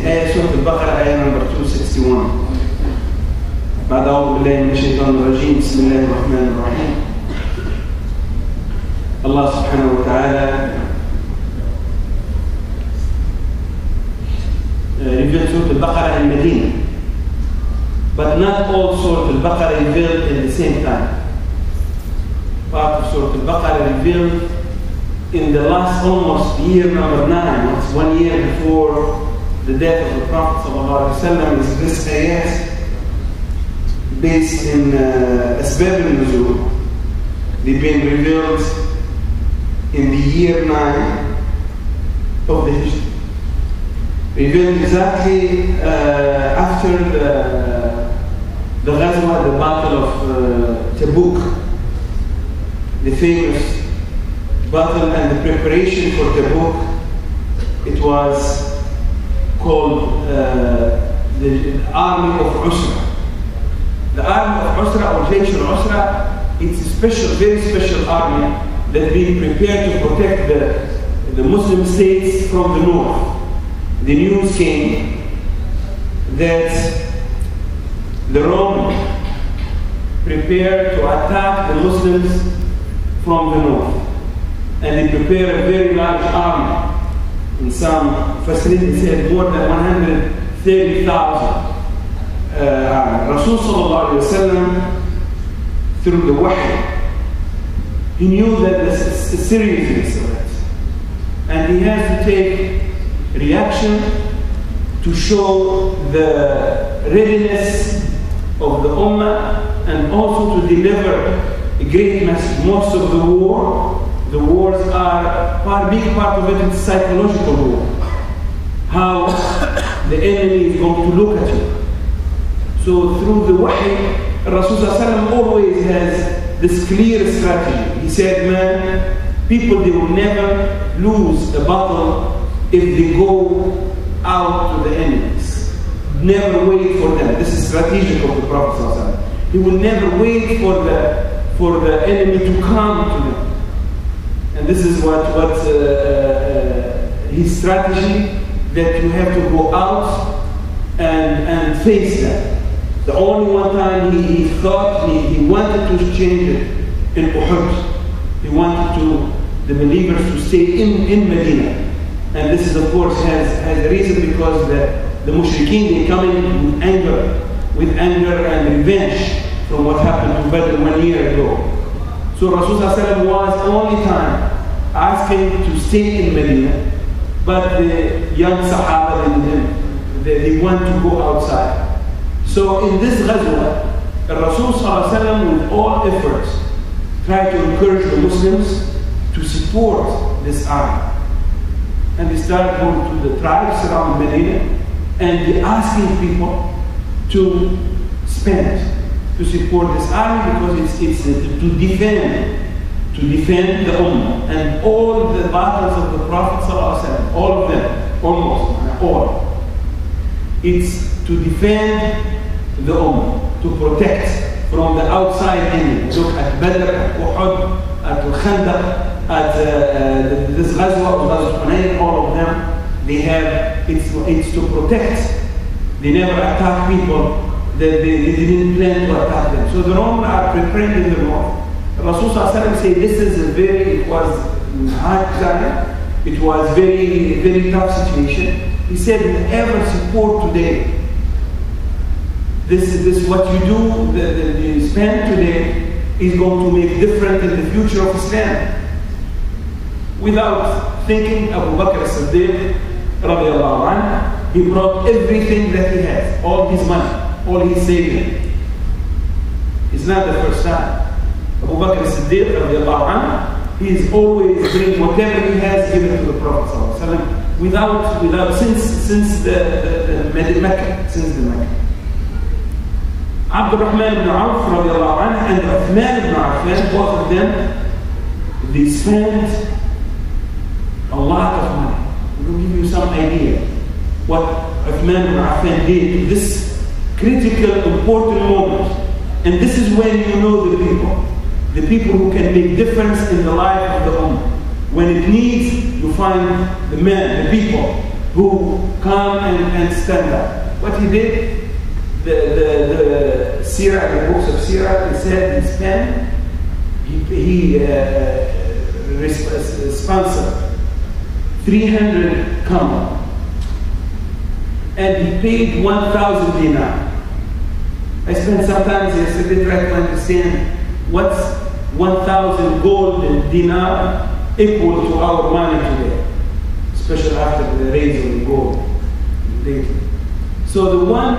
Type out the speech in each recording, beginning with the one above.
Surah Al-Baqarah, ayah number 261. بعد أعوذ بالله من الشيطان الرجيم بسم الله الرحمن الرحيم. Allah subhanahu wa ta'ala revealed Surah Al-Baqarah in Medina, but not all Surah Al-Baqarah revealed at the same time. Part of Surah Al-Baqarah revealed in the last almost year number 9. It's 1 year before the death of the Prophet ﷺ. Is this ayat based in Asbab al-Nuzul. They've been revealed in the year 9 of the Hijrah. Revealed exactly after the Ghazwa, the battle of Tabuk, the famous battle and the preparation for Tabuk. It was called the Army of Usra. The Army of Usra or Jaysh al-Usra, it's a special, very special army that's being prepared to protect the Muslim states from the north. The news came that the Romans prepared to attack the Muslims from the north. And they prepared a very large army. In some facilities said more than 130,000. Rasul sallallahu alayhi wa sallam, through the wahy, he knew that this is a seriousness of it. And he has to take reaction to show the readiness of the Ummah and also to deliver a great message. Most of the wars are, a big part of it is psychological war. How the enemy is going to look at you. So through the wahy, Rasulullah always has this clear strategy. He said, man, people, they will never lose a battle if they go out to the enemies. Never wait for them. This is strategic of the Prophet. He will never wait for the enemy to come to them. And this is what his strategy, that you have to go out and face them. The only one time he thought he wanted to change it in Uhud. He wanted the believers to stay in Medina. And this is, of course, has a reason, because the mushrikeen, they come in with anger and revenge from what happened to Badr 1 year ago. So Rasulullah was only time asking to stay in Medina, but the young Sahaba, they want to go outside. So in this Ghazwa, Rasul sallallahu with all efforts tried to encourage the Muslims to support this army. And they started going to the tribes around Medina and they asking people to spend to support this army, because it's to defend the Ummah. And all the battles of the Prophet ﷺ, all of them, almost all, it's to defend the Ummah, to protect from the outside enemy. Look at Badr, at Uhud, at Al-Khandaq, at this Ghazwa, Ghazwa Hunayn, all of them, they have, it's to protect. They never attack people that they didn't plan to attack them. So the Romans are preparing in the north. Rasulullah said it was hard time, it was very, very tough situation. He said, whoever support today, this what you do, you spend today, is going to make difference in the future of Islam. Without thinking, Abu Bakr as-Siddiq, radiallahu anhu, he brought everything that he has, all his money, all his savings. It's not the first time. Abu Bakr as-Siddiq, radiallahu anhu, he is always bringing whatever he has given to the Prophet ﷺ, without since the Mecca. Abdul Rafaa ibn Auf, radiallahu anhu, and Uthman ibn Affan, both of them, they spent a lot of money. We'll give you some idea what Uthman ibn Affan did in this critical, important moment. And this is when you know the people who can make difference in the life of the Ummah. When it needs, you find the men, the people who come and stand up. What he did, the Sirah, the books of Sirah, he said his pen, he sponsored 300 camel. And he paid 1,000 dinar. I spent some time yesterday trying to understand what's 1,000 gold dinar equal to our money today, especially after the raise of the gold lately. So the one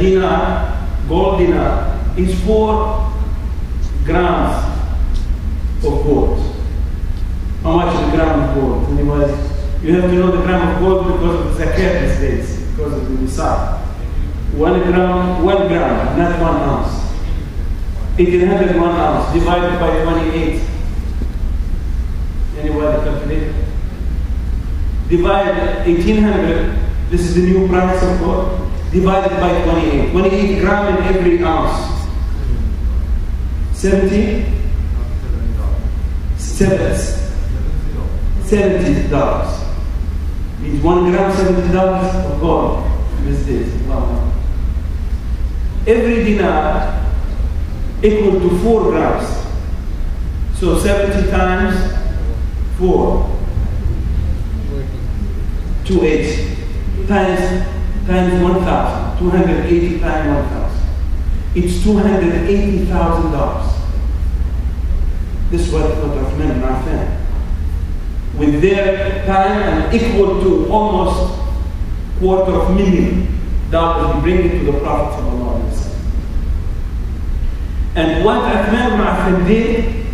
dinar, gold dinar, is 4 grams of gold. How much is a gram of gold? Anybody? You have to know the gram of gold because of the zakat these days, because of the nisab. 1 gram, not 1 ounce. 1800 1 ounce divided by 28. Anybody calculate? Divide 1800, this is the new price of gold, divided by 28. 28 gram in every ounce. 70? $70. Means 1 gram, $70 of gold these days. Wow. Every dinar equal to 4 grams. So 70 times 4. 280 times 1,000. 280 times 1,000. It's $280,000. This is what Uthman ibn Affan, with their time and equal to almost $250,000, he bring it to the Prophet ﷺ. And what Uthman ibn Affan did,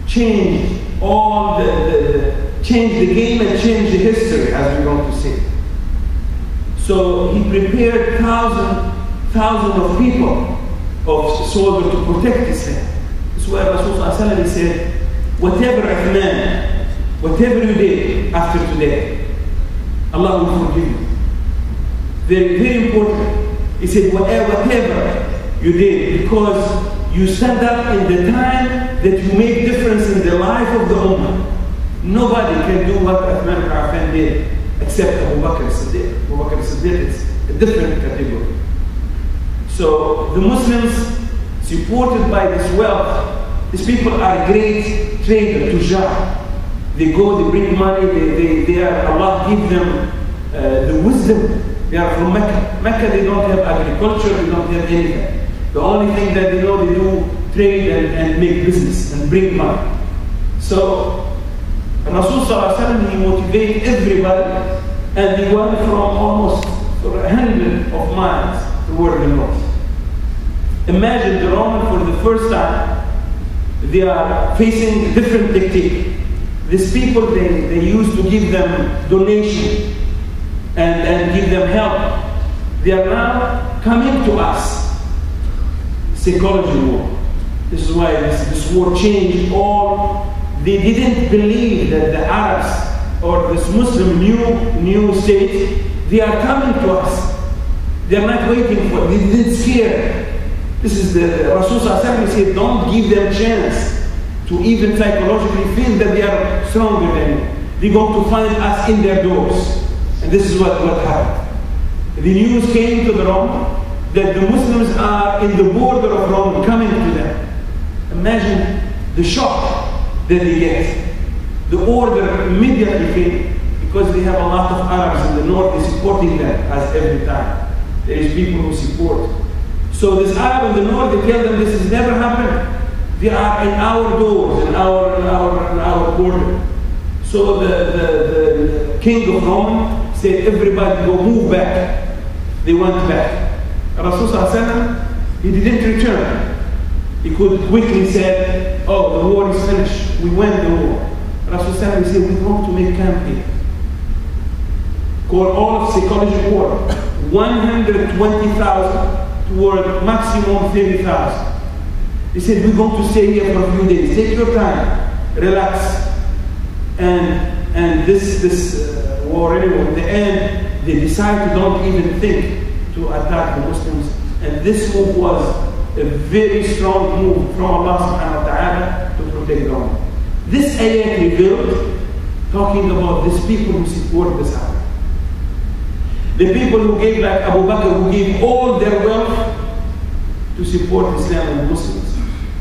changed all changed the game and changed the history, as we're going to see. So he prepared thousands of people, of soldiers to protect Islam. This is why Rasulullah said, whatever Uthman, whatever you did after today, Allah will forgive you. Very, very important. He said, whatever you did, because you stand up in the time that you make difference in the life of the Ummah. Nobody can do what Uthman ibn Affan did except Abu Bakr as-Siddiq. Abu Bakr as-Siddiq is a different category. So the Muslims, supported by this wealth, these people are great traders, tujar. They go, they bring money, they are, Allah give them the wisdom. They are from Mecca. Mecca, they don't have agriculture, they don't have anything. The only thing that they know, they do trade and make business and bring money. So Rasul sallallahu alaihi wasallam, he motivated everybody, and they went from almost 100 of miles toward the north. Imagine the Roman for the first time, they are facing a different tactic. These people, they used to give them donation and give them help. They are now coming to us. Psychology war. This is why this war changed all. They didn't believe that the Arabs or this Muslim new state, they are coming to us. They are not waiting for it. They didn't scare. This is the Rasul said, don't give them a chance to even psychologically feel that they are stronger than you. They're going to find us in their doors. And this is what happened. The news came to the Rome that the Muslims are in the border of Rome coming to them. Imagine the shock that they get. The order immediately came because they have a lot of Arabs in the north, they're supporting them as every time. There is people who support. So this Arab in the north, they tell them this has never happened. They are in our doors, in our border. So the king of Rome said, everybody go move back. They went back. Rasulullah, he didn't return. He could quickly say, oh, the war is finished. We won the war. Rasulullah said, we want to make camp here. Call all of psychology war. 120,000 toward maximum 30,000. He said, we're going to stay here for a few days. Take your time, relax. And this war, anyway, in the end, they decided to don't even think to attack the Muslims. And this move was a very strong move from Allah subhanahu wa ta'ala to protect them. This ayat revealed, talking about these people who support this ayah. The people who gave, like Abu Bakr, who gave all their wealth to support Islam and Muslims,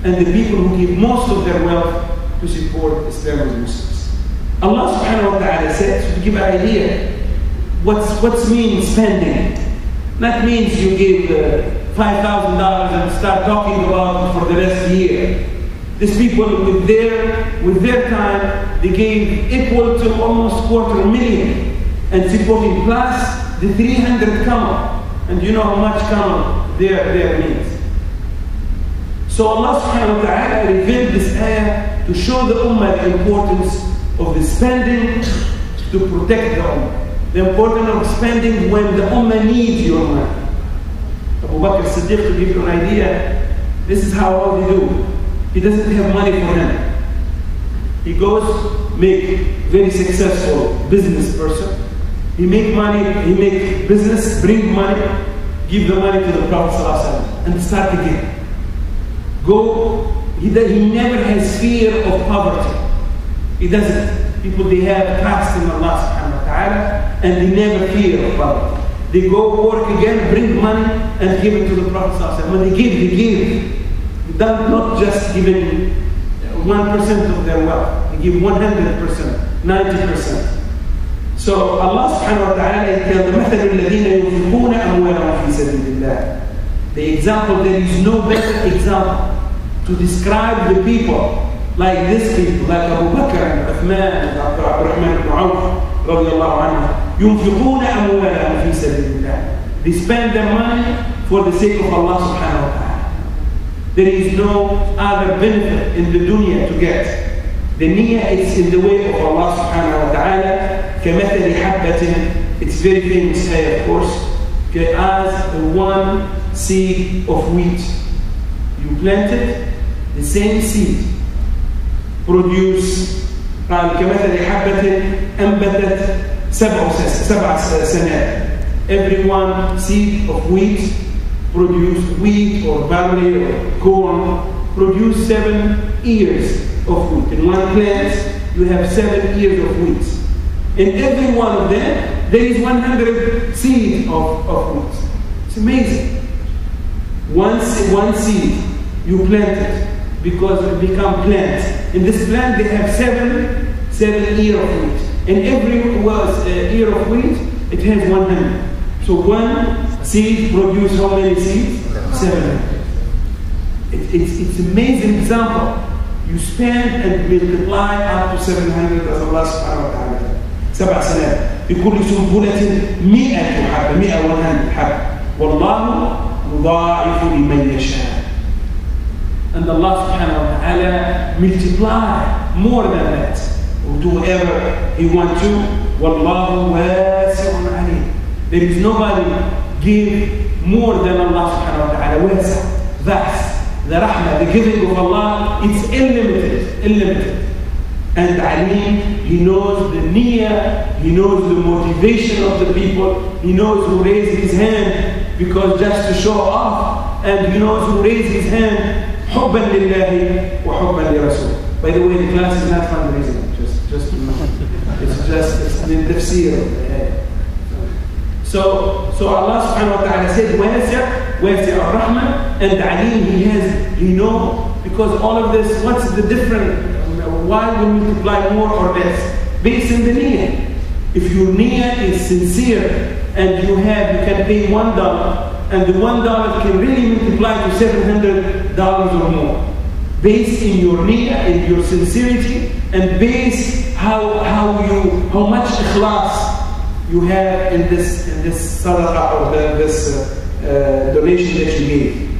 and the people who give most of their wealth to support Islam and Muslims. Allah subhanahu wa ta'ala said, to give an idea, what's means spending? That means you give $5,000 and start talking about it for the rest of the year. These people with their time, they gave equal to almost $250,000 and supporting plus the 300 camel. And you know how much camel there means. So Allah subhanahu wa ta'ala revealed this ayah to show the ummah the importance of the spending to protect the ummah. The importance of spending when the ummah needs your money. Abu Bakr Siddiq, to give you an idea, this is how they do. He doesn't have money for him. He goes, make very successful business person. He make money, he make business, bring money, give the money to the Prophet ﷺ and start again. Go, he never has fear of poverty. He doesn't. People, they have trust in Allah subhanahu wa ta'ala and they never fear of poverty. They go work again, bring money and give it to the Prophet ﷺ. When they give. They're not just giving 1% of their wealth. They give 100%, 90%. So Allah subhanahu wa ta'ala tells the مثل الذين ينفقون أموالهم في سبيل الله. The example, there is no better example to describe the people like this people, like Abu Bakr and Uthman and Abdul Rafaa ibn Auf radiallahu anhu. ينفقون أموالهم في سبيل الله. They spend their money for the sake of Allah subhanahu wa ta'ala. There is no other benefit in the dunya to get. The niyyah is in the way of Allah subhanahu wa ta'ala. كَمَثَلِ حَبَّةٍ. It's very famous ayah, of course. As one seed of wheat. You planted the same seed. Produce. كَمَثَلِ حَبَّةٍ أَنْبَتَتْ سَبْعَ سَنَابِلَ. Every one seed of wheat produce wheat or barley or corn, produce 7 ears of wheat. In one plant, you have 7 ears of wheat. In every one of them, there is 100 seeds of wheat. It's amazing. One seed, you plant it because it becomes plant. In this plant, they have 7 ears of wheat. In every ear of wheat, it has 100. So one seed produce how many seeds? 700. It's amazing example. You spend and multiply up to 700 as Allah subhanahu wa ta'ala. 7 سنوات. بكل سنبلة 100 حبة 100 حبة. والله يضاعف لمن يشاء. And Allah subhanahu wa ta'ala multiply more than that. Do whatever He wants to. والله واسع عليم. There is nobody give more than Allah subhanahu wa ta'ala. Wasa, vast. The rahmah, the giving of Allah, it's unlimited. And Alim, He knows the niyyah, He knows the motivation of the people, He knows who raised his hand because just to show off, and He knows who raised his hand حُبًّا لِلَّهِ وَحُبًّا لِرَسُولِهِ. By the way, the class is not fundraising, just to know. It's the tafsir. So Allah subhanahu wa ta'ala said, wasi' ar-rahmah, and Alim, He knows, because all of this, what's the difference? Why we multiply more or less? Based on the niyyah. If your niyyah is sincere, and you can pay $1, and the $1 can really multiply to $700 or more. Based in your niyyah, in your sincerity, and based how much ikhlas you have in this sadaqa or this donation that you gave.